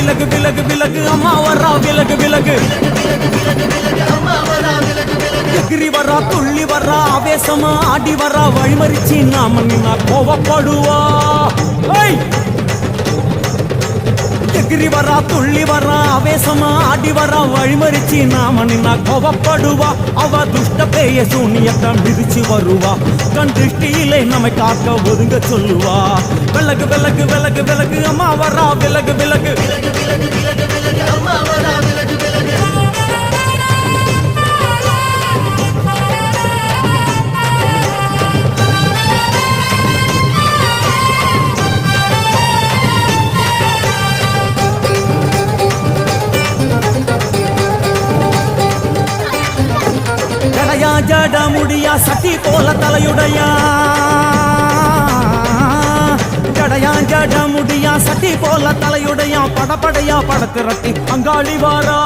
விலகு விலகு விலகு அம்மா வரா விலகு விலகு எகிரி வரா துள்ளி வரா ஆவேசமா ஆடி வரா வழிமறிச்சு நாம நின்னா கோவப்படுவா எகிரி வரா துள்ளி வரா ஆவேசமா ஆடி வரா வழிமறிச்சு நாம நின்னா கோவப்படுவா அவ துஷ்ட பேய சூனியத்தை மிதிச்சு வருவா கண் திருஷ்டியிலே நம்மை காக்க ஒதுங்க சொல்லுவா விலகு விலகு விலகு விலகு அம்மா வரா விலகு விலகு அம்மா வரா விலகு விலகு ஜட முடியா சட்டி போல தலையுடையா ஜடையா ஜட முடியா சட்டி போல தலையுடையா படப்படையா படத்திரட்டி அங்காளி வாரா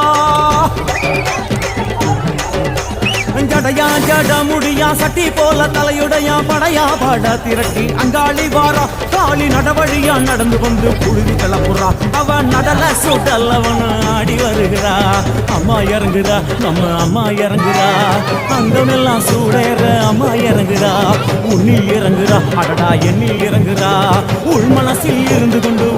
ஜடையா ஜட முடியா சட்டி போல தலையுடையா படையா பட திரட்டி அங்காளி வாரா காளி நடவழியா நடந்து வந்து புழுதி கிளப்புறா அவ நடல சுட்டல்லவன ஆடி வருகிறா அம்மா இறங்குறா நம்ம அம்மா இறங்குறா அங்கமெல்லாம் சூடேற அம்மா இறங்குறா உன்னில் இறங்குறா அடடா எண்ணில் இறங்குறா உள் மனசில் இருந்து கொண்டு